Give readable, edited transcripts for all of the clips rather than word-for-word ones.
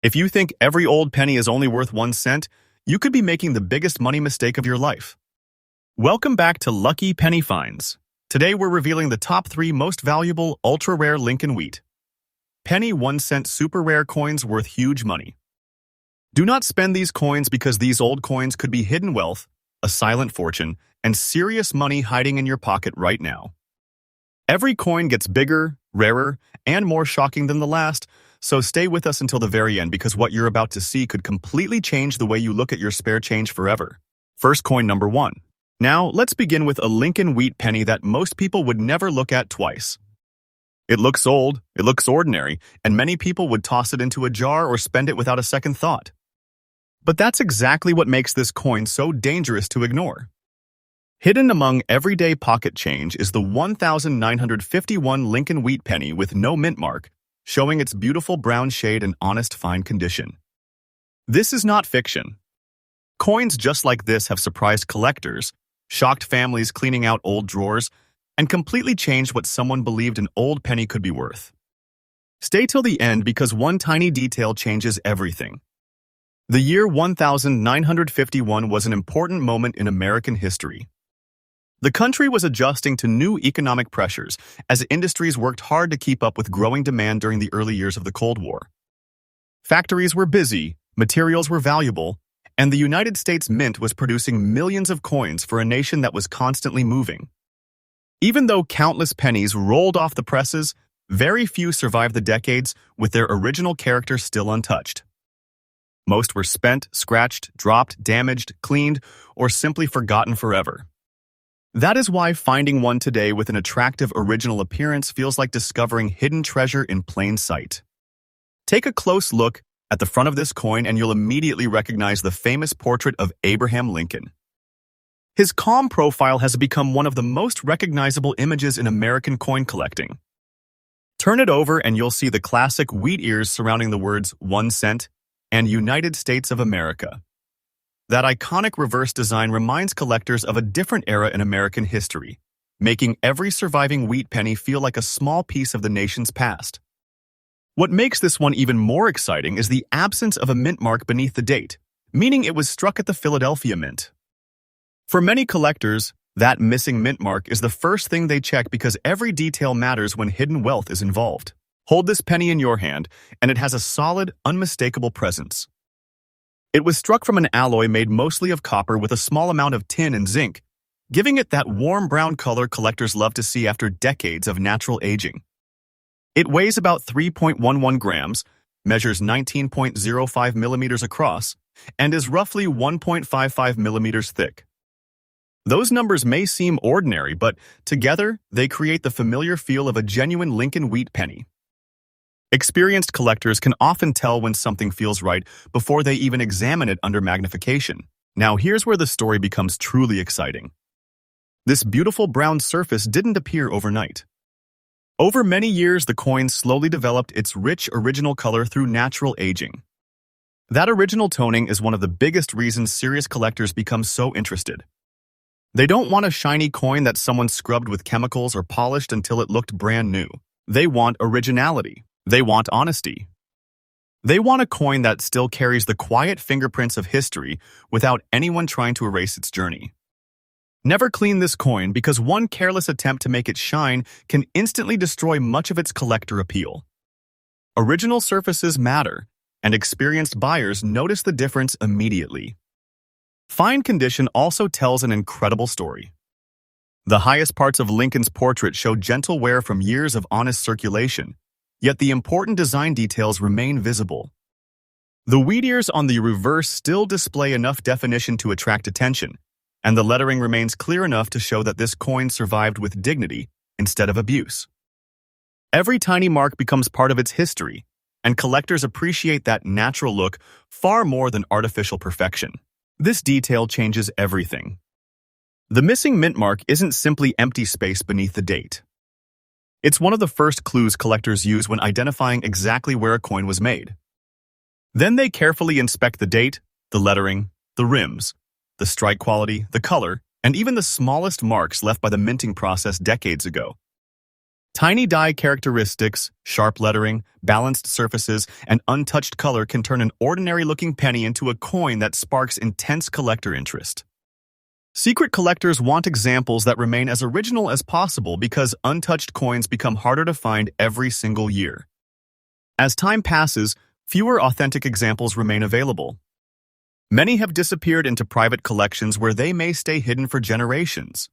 If you think every old penny is only worth 1 cent, you could be making the biggest money mistake of your life. Welcome back to Lucky Penny Finds. Today we're revealing the top 3 most valuable ultra-rare Lincoln wheat. Penny 1 cent super rare coins worth huge money. Do not spend these coins because these old coins could be hidden wealth, a silent fortune, and serious money hiding in your pocket right now. Every coin gets bigger, rarer, and more shocking than the last, so stay with us until the very end because what you're about to see could completely change the way you look at your spare change forever. First coin number 1. Now, let's begin with a Lincoln wheat penny that most people would never look at twice. It looks old, it looks ordinary, and many people would toss it into a jar or spend it without a second thought. But that's exactly what makes this coin so dangerous to ignore. Hidden among everyday pocket change is the 1951 Lincoln wheat penny with no mint mark, showing its beautiful brown shade and honest fine condition. This is not fiction. Coins just like this have surprised collectors, shocked families cleaning out old drawers, and completely changed what someone believed an old penny could be worth. Stay till the end because one tiny detail changes everything. The year 1951 was an important moment in American history. The country was adjusting to new economic pressures as industries worked hard to keep up with growing demand during the early years of the Cold War. Factories were busy, materials were valuable, and the United States Mint was producing millions of coins for a nation that was constantly moving. Even though countless pennies rolled off the presses, very few survived the decades with their original character still untouched. Most were spent, scratched, dropped, damaged, cleaned, or simply forgotten forever. That is why finding one today with an attractive original appearance feels like discovering hidden treasure in plain sight. Take a close look at the front of this coin and you'll immediately recognize the famous portrait of Abraham Lincoln. His calm profile has become one of the most recognizable images in American coin collecting. Turn it over and you'll see the classic wheat ears surrounding the words 1 cent and United States of America. That iconic reverse design reminds collectors of a different era in American history, making every surviving wheat penny feel like a small piece of the nation's past. What makes this one even more exciting is the absence of a mint mark beneath the date, meaning it was struck at the Philadelphia Mint. For many collectors, that missing mint mark is the first thing they check because every detail matters when hidden wealth is involved. Hold this penny in your hand, and it has a solid, unmistakable presence. It was struck from an alloy made mostly of copper with a small amount of tin and zinc, giving it that warm brown color collectors love to see after decades of natural aging. It weighs about 3.11 grams, measures 19.05 millimeters across, and is roughly 1.55 millimeters thick. Those numbers may seem ordinary, but together they create the familiar feel of a genuine Lincoln wheat penny. Experienced collectors can often tell when something feels right before they even examine it under magnification. Now here's where the story becomes truly exciting. This beautiful brown surface didn't appear overnight. Over many years, the coin slowly developed its rich original color through natural aging. That original toning is one of the biggest reasons serious collectors become so interested. They don't want a shiny coin that someone scrubbed with chemicals or polished until it looked brand new. They want originality. They want honesty. They want a coin that still carries the quiet fingerprints of history without anyone trying to erase its journey. Never clean this coin because one careless attempt to make it shine can instantly destroy much of its collector appeal. Original surfaces matter, and experienced buyers notice the difference immediately. Fine condition also tells an incredible story. The highest parts of Lincoln's portrait show gentle wear from years of honest circulation, yet the important design details remain visible. The wheat ears on the reverse still display enough definition to attract attention, and the lettering remains clear enough to show that this coin survived with dignity instead of abuse. Every tiny mark becomes part of its history, and collectors appreciate that natural look far more than artificial perfection. This detail changes everything. The missing mint mark isn't simply empty space beneath the date. It's one of the first clues collectors use when identifying exactly where a coin was made. Then they carefully inspect the date, the lettering, the rims, the strike quality, the color, and even the smallest marks left by the minting process decades ago. Tiny die characteristics, sharp lettering, balanced surfaces, and untouched color can turn an ordinary-looking penny into a coin that sparks intense collector interest. Secret collectors want examples that remain as original as possible because untouched coins become harder to find every single year. As time passes, fewer authentic examples remain available. Many have disappeared into private collections where they may stay hidden for generations.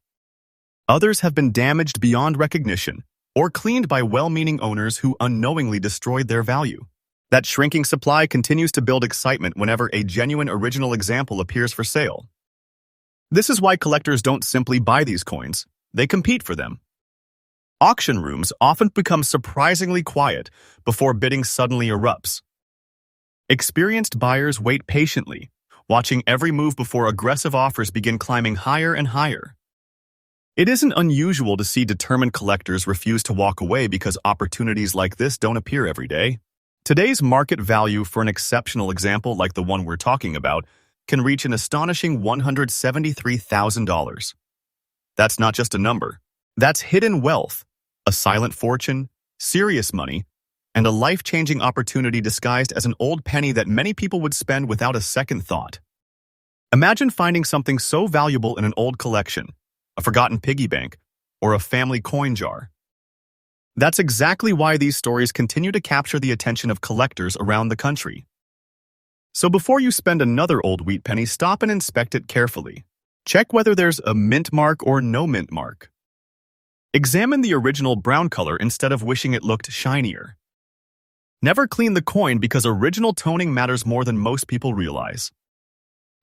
Others have been damaged beyond recognition or cleaned by well-meaning owners who unknowingly destroyed their value. That shrinking supply continues to build excitement whenever a genuine original example appears for sale. This is why collectors don't simply buy these coins, they compete for them. Auction rooms often become surprisingly quiet before bidding suddenly erupts. Experienced buyers wait patiently, watching every move before aggressive offers begin climbing higher and higher. It isn't unusual to see determined collectors refuse to walk away because opportunities like this don't appear every day. Today's market value for an exceptional example like the one we're talking about can reach an astonishing $173,000. That's not just a number. That's hidden wealth, a silent fortune, serious money, and a life-changing opportunity disguised as an old penny that many people would spend without a second thought. Imagine finding something so valuable in an old collection, a forgotten piggy bank, or a family coin jar. That's exactly why these stories continue to capture the attention of collectors around the country. So before you spend another old wheat penny, stop and inspect it carefully. Check whether there's a mint mark or no mint mark. Examine the original brown color instead of wishing it looked shinier. Never clean the coin because original toning matters more than most people realize.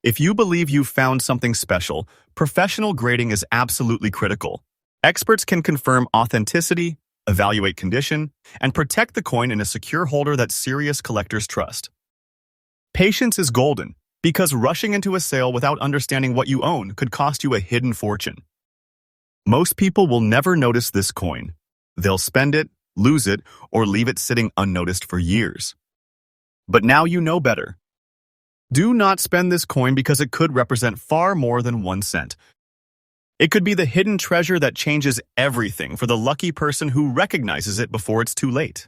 If you believe you've found something special, professional grading is absolutely critical. Experts can confirm authenticity, evaluate condition, and protect the coin in a secure holder that serious collectors trust. Patience is golden, because rushing into a sale without understanding what you own could cost you a hidden fortune. Most people will never notice this coin. They'll spend it, lose it, or leave it sitting unnoticed for years. But now you know better. Do not spend this coin because it could represent far more than 1 cent. It could be the hidden treasure that changes everything for the lucky person who recognizes it before it's too late.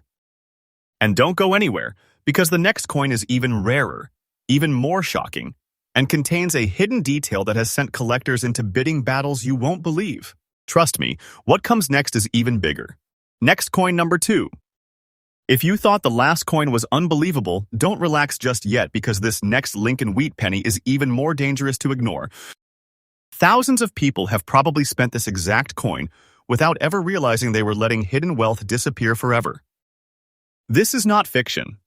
And don't go anywhere, because the next coin is even rarer, even more shocking, and contains a hidden detail that has sent collectors into bidding battles you won't believe. Trust me, what comes next is even bigger. Next coin number 2. If you thought the last coin was unbelievable, don't relax just yet because this next Lincoln wheat penny is even more dangerous to ignore. Thousands of people have probably spent this exact coin without ever realizing they were letting hidden wealth disappear forever. This is not fiction.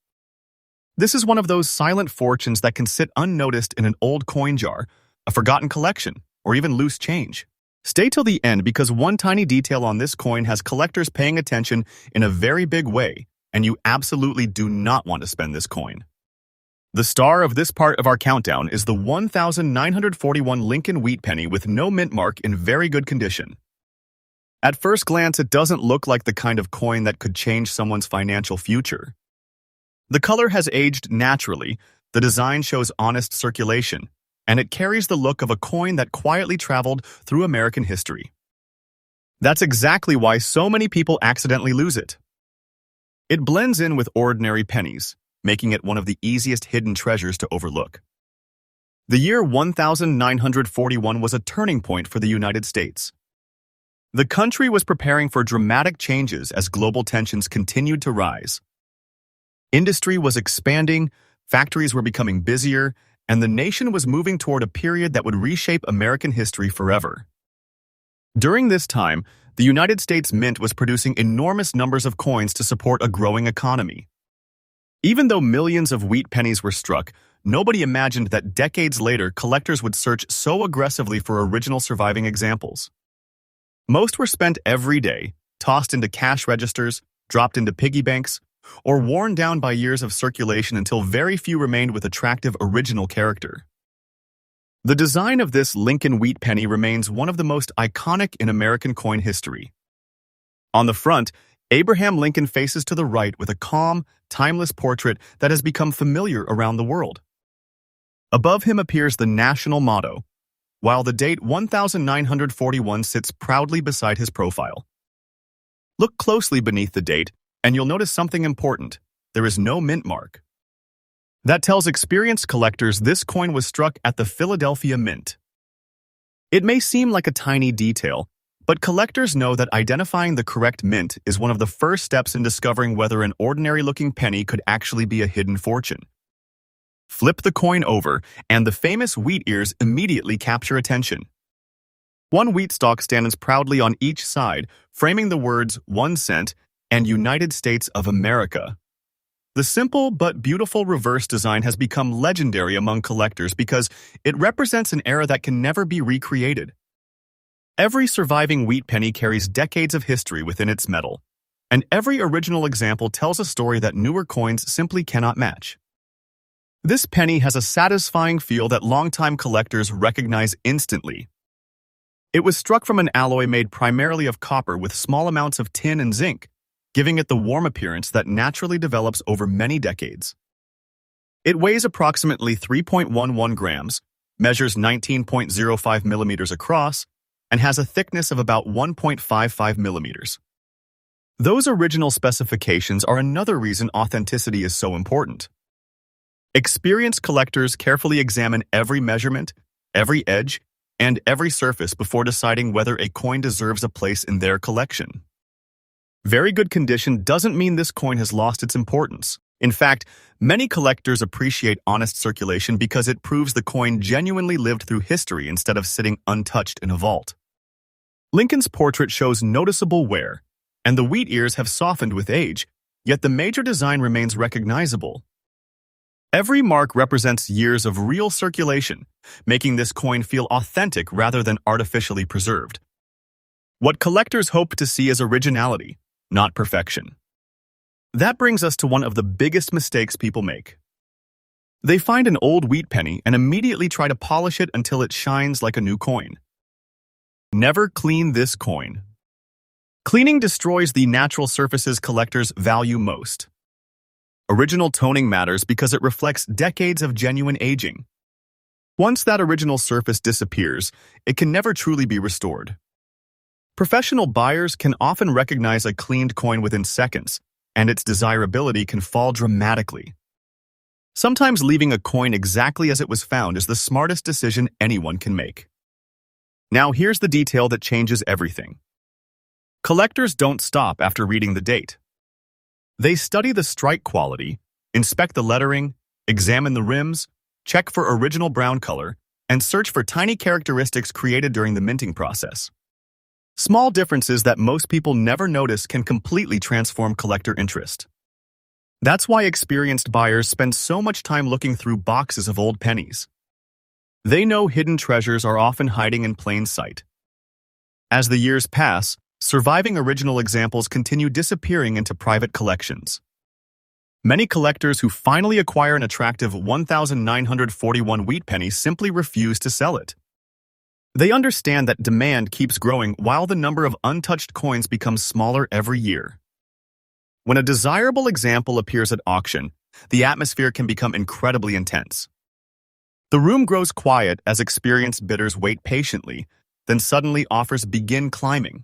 This is one of those silent fortunes that can sit unnoticed in an old coin jar, a forgotten collection, or even loose change. Stay till the end because one tiny detail on this coin has collectors paying attention in a very big way, and you absolutely do not want to spend this coin. The star of this part of our countdown is the 1941 Lincoln wheat penny with no mint mark in very good condition. At first glance, it doesn't look like the kind of coin that could change someone's financial future. The color has aged naturally, the design shows honest circulation, and it carries the look of a coin that quietly traveled through American history. That's exactly why so many people accidentally lose it. It blends in with ordinary pennies, making it one of the easiest hidden treasures to overlook. The year 1941 was a turning point for the United States. The country was preparing for dramatic changes as global tensions continued to rise. Industry was expanding, factories were becoming busier, and the nation was moving toward a period that would reshape American history forever. During this time, the United States Mint was producing enormous numbers of coins to support a growing economy. Even though millions of wheat pennies were struck, nobody imagined that decades later collectors would search so aggressively for original surviving examples. Most were spent every day, tossed into cash registers, dropped into piggy banks, or worn down by years of circulation until very few remained with attractive original character. The design of this Lincoln wheat penny remains one of the most iconic in American coin history. On the front, Abraham Lincoln faces to the right with a calm, timeless portrait that has become familiar around the world. Above him appears the national motto, while the date 1941 sits proudly beside his profile. Look closely beneath the date, and you'll notice something important. There is no mint mark. That tells experienced collectors this coin was struck at the Philadelphia Mint. It may seem like a tiny detail, but collectors know that identifying the correct mint is one of the first steps in discovering whether an ordinary-looking penny could actually be a hidden fortune. Flip the coin over, and the famous wheat ears immediately capture attention. One wheat stalk stands proudly on each side, framing the words 1 cent and United States of America. The simple but beautiful reverse design has become legendary among collectors because it represents an era that can never be recreated. Every surviving wheat penny carries decades of history within its metal, and every original example tells a story that newer coins simply cannot match. This penny has a satisfying feel that longtime collectors recognize instantly. It was struck from an alloy made primarily of copper with small amounts of tin and zinc, giving it the warm appearance that naturally develops over many decades. It weighs approximately 3.11 grams, measures 19.05 millimeters across, and has a thickness of about 1.55 millimeters. Those original specifications are another reason authenticity is so important. Experienced collectors carefully examine every measurement, every edge, and every surface before deciding whether a coin deserves a place in their collection. Very good condition doesn't mean this coin has lost its importance. In fact, many collectors appreciate honest circulation because it proves the coin genuinely lived through history instead of sitting untouched in a vault. Lincoln's portrait shows noticeable wear, and the wheat ears have softened with age, yet the major design remains recognizable. Every mark represents years of real circulation, making this coin feel authentic rather than artificially preserved. What collectors hope to see is originality, not perfection. That brings us to one of the biggest mistakes people make. They find an old wheat penny and immediately try to polish it until it shines like a new coin. Never clean this coin. Cleaning destroys the natural surfaces collectors value most. Original toning matters because it reflects decades of genuine aging. Once that original surface disappears, it can never truly be restored. Professional buyers can often recognize a cleaned coin within seconds, and its desirability can fall dramatically. Sometimes leaving a coin exactly as it was found is the smartest decision anyone can make. Now here's the detail that changes everything. Collectors don't stop after reading the date. They study the strike quality, inspect the lettering, examine the rims, check for original brown color, and search for tiny characteristics created during the minting process. Small differences that most people never notice can completely transform collector interest. That's why experienced buyers spend so much time looking through boxes of old pennies. They know hidden treasures are often hiding in plain sight. As the years pass, surviving original examples continue disappearing into private collections. Many collectors who finally acquire an attractive 1,941 wheat penny simply refuse to sell it. They understand that demand keeps growing while the number of untouched coins becomes smaller every year. When a desirable example appears at auction, the atmosphere can become incredibly intense. The room grows quiet as experienced bidders wait patiently, then suddenly offers begin climbing.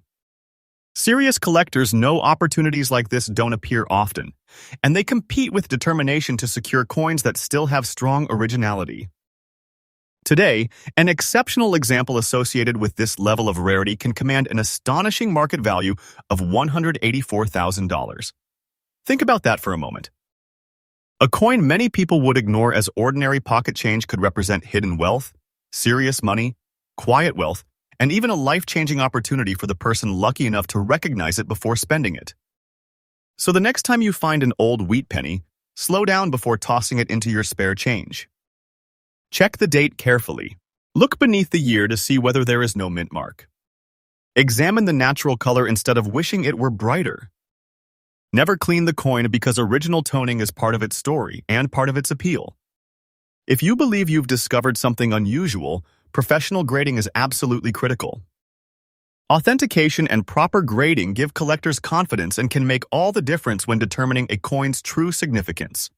Serious collectors know opportunities like this don't appear often, and they compete with determination to secure coins that still have strong originality. Today, an exceptional example associated with this level of rarity can command an astonishing market value of $184,000. Think about that for a moment. A coin many people would ignore as ordinary pocket change could represent hidden wealth, serious money, quiet wealth, and even a life-changing opportunity for the person lucky enough to recognize it before spending it. So the next time you find an old wheat penny, slow down before tossing it into your spare change. Check the date carefully. Look beneath the year to see whether there is no mint mark. Examine the natural color instead of wishing it were brighter. Never clean the coin because original toning is part of its story and part of its appeal. If you believe you've discovered something unusual, professional grading is absolutely critical. Authentication and proper grading give collectors confidence and can make all the difference when determining a coin's true significance.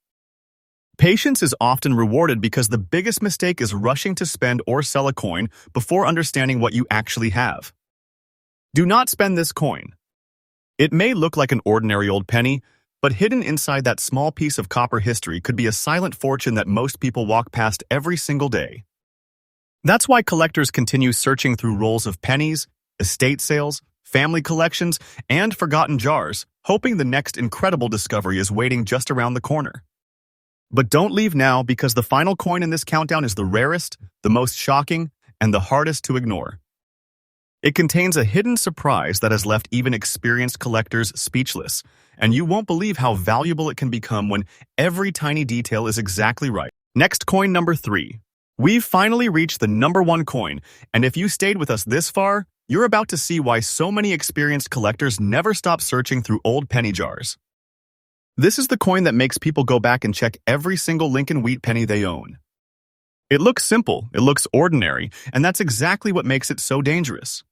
Patience is often rewarded because the biggest mistake is rushing to spend or sell a coin before understanding what you actually have. Do not spend this coin. It may look like an ordinary old penny, but hidden inside that small piece of copper history could be a silent fortune that most people walk past every single day. That's why collectors continue searching through rolls of pennies, estate sales, family collections, and forgotten jars, hoping the next incredible discovery is waiting just around the corner. But don't leave now, because the final coin in this countdown is the rarest, the most shocking, and the hardest to ignore. It contains a hidden surprise that has left even experienced collectors speechless, and you won't believe how valuable it can become when every tiny detail is exactly right. Next, coin number 3. We've finally reached the number 1 coin, and if you stayed with us this far, you're about to see why so many experienced collectors never stop searching through old penny jars. This is the coin that makes people go back and check every single Lincoln wheat penny they own. It looks simple, it looks ordinary, and that's exactly what makes it so dangerous.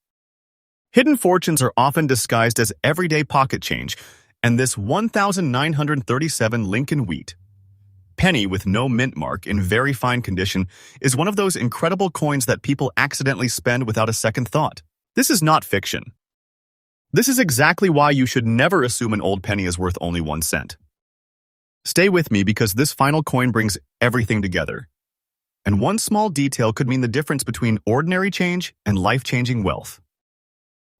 Hidden fortunes are often disguised as everyday pocket change, and this 1937 Lincoln wheat penny with no mint mark in very fine condition is one of those incredible coins that people accidentally spend without a second thought. This is not fiction. This is exactly why you should never assume an old penny is worth only 1 cent. Stay with me, because this final coin brings everything together. And one small detail could mean the difference between ordinary change and life-changing wealth.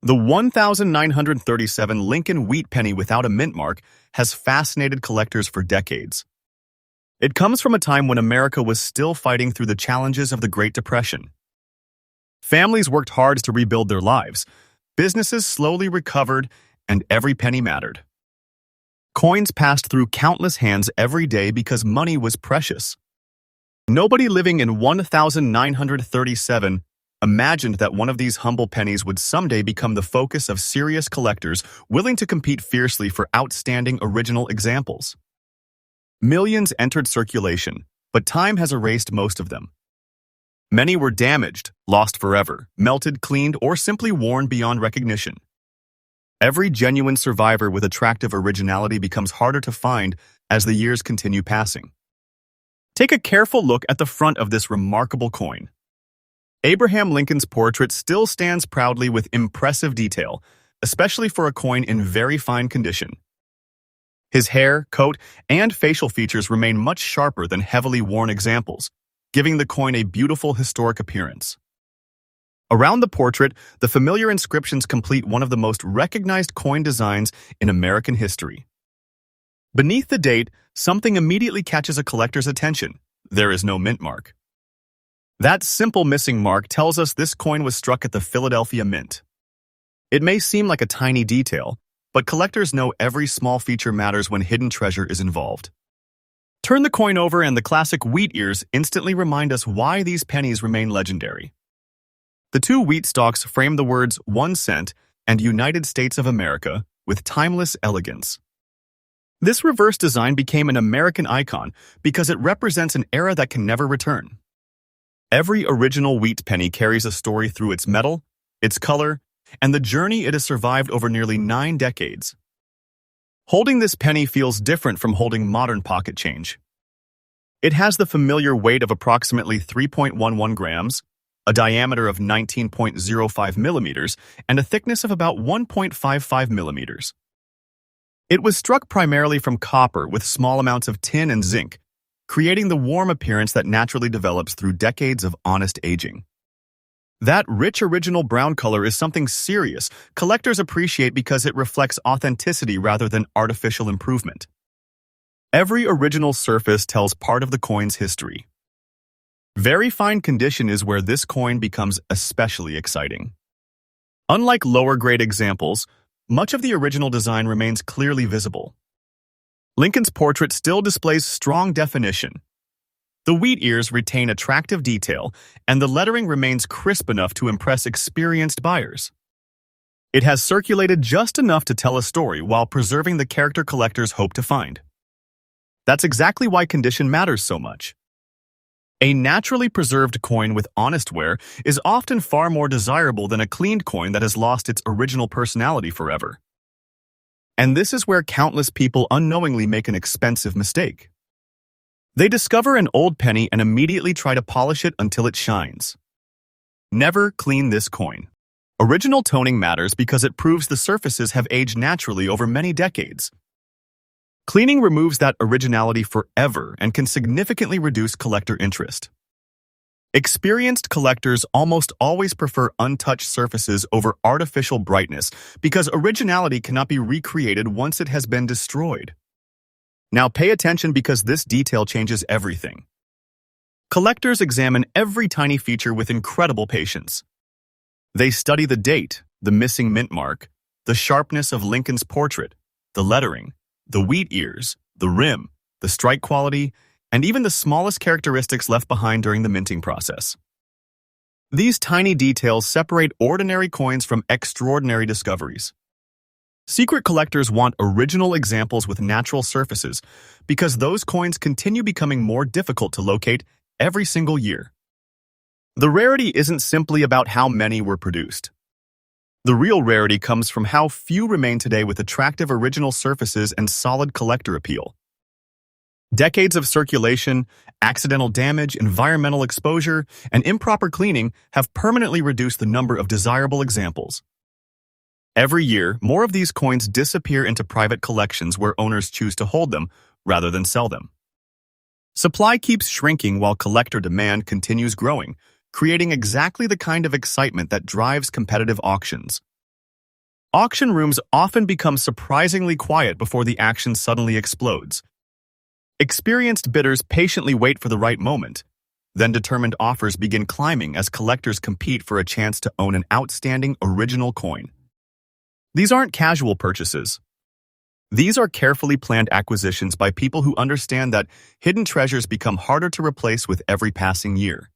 The 1937 Lincoln wheat penny without a mint mark has fascinated collectors for decades. It comes from a time when America was still fighting through the challenges of the Great Depression. Families worked hard to rebuild their lives, businesses slowly recovered, and every penny mattered. Coins passed through countless hands every day because money was precious. Nobody living in 1937 imagined that one of these humble pennies would someday become the focus of serious collectors willing to compete fiercely for outstanding original examples. Millions entered circulation, but time has erased most of them. Many were damaged, lost forever, melted, cleaned, or simply worn beyond recognition. Every genuine survivor with attractive originality becomes harder to find as the years continue passing. Take a careful look at the front of this remarkable coin. Abraham Lincoln's portrait still stands proudly with impressive detail, especially for a coin in very fine condition. His hair, coat, and facial features remain much sharper than heavily worn examples, giving the coin a beautiful historic appearance. Around the portrait, the familiar inscriptions complete one of the most recognized coin designs in American history. Beneath the date, something immediately catches a collector's attention. There is no mint mark. That simple missing mark tells us this coin was struck at the Philadelphia Mint. It may seem like a tiny detail, but collectors know every small feature matters when hidden treasure is involved. Turn the coin over and the classic wheat ears instantly remind us why these pennies remain legendary. The 2 wheat stalks frame the words 1 cent and United States of America with timeless elegance. This reverse design became an American icon because it represents an era that can never return. Every original wheat penny carries a story through its metal, its color, and the journey it has survived over nearly 9 decades. Holding this penny feels different from holding modern pocket change. It has the familiar weight of approximately 3.11 grams, a diameter of 19.05 millimeters, and a thickness of about 1.55 millimeters. It was struck primarily from copper with small amounts of tin and zinc, creating the warm appearance that naturally develops through decades of honest aging. That rich original brown color is something serious collectors appreciate because it reflects authenticity rather than artificial improvement. Every original surface tells part of the coin's history. Very fine condition is where this coin becomes especially exciting. Unlike lower-grade examples, much of the original design remains clearly visible. Lincoln's portrait still displays strong definition. The wheat ears retain attractive detail, and the lettering remains crisp enough to impress experienced buyers. It has circulated just enough to tell a story while preserving the character collectors hope to find. That's exactly why condition matters so much. A naturally preserved coin with honest wear is often far more desirable than a cleaned coin that has lost its original personality forever. And this is where countless people unknowingly make an expensive mistake. They discover an old penny and immediately try to polish it until it shines. Never clean this coin. Original toning matters because it proves the surfaces have aged naturally over many decades. Cleaning removes that originality forever and can significantly reduce collector interest. Experienced collectors almost always prefer untouched surfaces over artificial brightness because originality cannot be recreated once it has been destroyed. Now pay attention because this detail changes everything. Collectors examine every tiny feature with incredible patience. They study the date, the missing mint mark, the sharpness of Lincoln's portrait, the lettering, the wheat ears, the rim, the strike quality, and even the smallest characteristics left behind during the minting process. These tiny details separate ordinary coins from extraordinary discoveries. Secret collectors want original examples with natural surfaces because those coins continue becoming more difficult to locate every single year. The rarity isn't simply about how many were produced. The real rarity comes from how few remain today with attractive original surfaces and solid collector appeal. Decades of circulation, accidental damage, environmental exposure, and improper cleaning have permanently reduced the number of desirable examples. Every year, more of these coins disappear into private collections where owners choose to hold them rather than sell them. Supply keeps shrinking while collector demand continues growing, creating exactly the kind of excitement that drives competitive auctions. Auction rooms often become surprisingly quiet before the action suddenly explodes. Experienced bidders patiently wait for the right moment. Then determined offers begin climbing as collectors compete for a chance to own an outstanding original coin. These aren't casual purchases. These are carefully planned acquisitions by people who understand that hidden treasures become harder to replace with every passing year.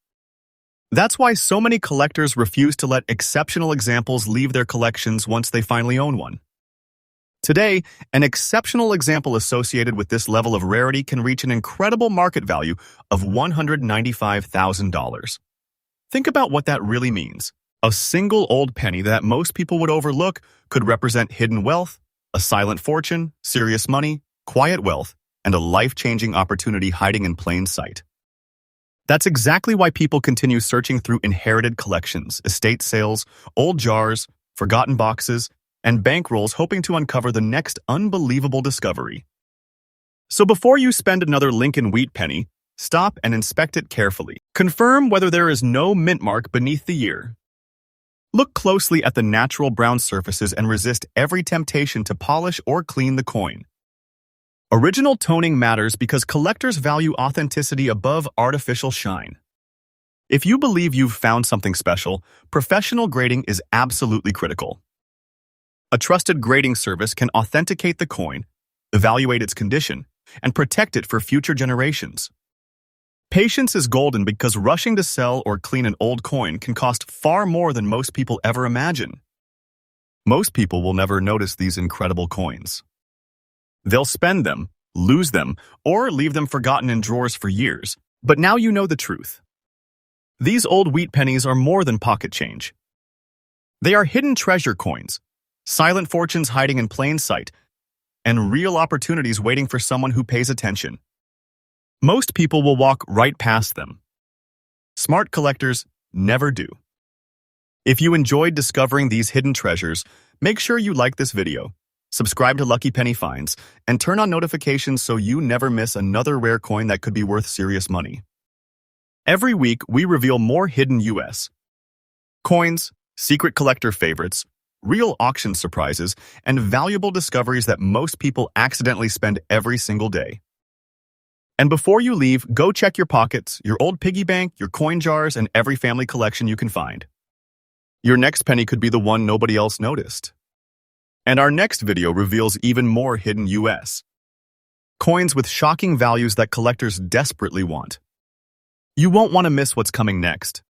That's why so many collectors refuse to let exceptional examples leave their collections once they finally own one. Today, an exceptional example associated with this level of rarity can reach an incredible market value of $195,000. Think about what that really means. A single old penny that most people would overlook could represent hidden wealth, a silent fortune, serious money, quiet wealth, and a life-changing opportunity hiding in plain sight. That's exactly why people continue searching through inherited collections, estate sales, old jars, forgotten boxes, and bankrolls hoping to uncover the next unbelievable discovery. So before you spend another Lincoln wheat penny, stop and inspect it carefully. Confirm whether there is no mint mark beneath the year. Look closely at the natural brown surfaces and resist every temptation to polish or clean the coin. Original toning matters because collectors value authenticity above artificial shine. If you believe you've found something special, professional grading is absolutely critical. A trusted grading service can authenticate the coin, evaluate its condition, and protect it for future generations. Patience is golden because rushing to sell or clean an old coin can cost far more than most people ever imagine. Most people will never notice these incredible coins. They'll spend them, lose them, or leave them forgotten in drawers for years. But now you know the truth. These old wheat pennies are more than pocket change. They are hidden treasure coins, silent fortunes hiding in plain sight, and real opportunities waiting for someone who pays attention. Most people will walk right past them. Smart collectors never do. If you enjoyed discovering these hidden treasures, make sure you like this video, subscribe to Lucky Penny Finds, and turn on notifications so you never miss another rare coin that could be worth serious money. Every week, we reveal more hidden U.S. coins, secret collector favorites, real auction surprises, and valuable discoveries that most people accidentally spend every single day. And before you leave, go check your pockets, your old piggy bank, your coin jars, and every family collection you can find. Your next penny could be the one nobody else noticed. And our next video reveals even more hidden U.S. coins with shocking values that collectors desperately want. You won't want to miss what's coming next.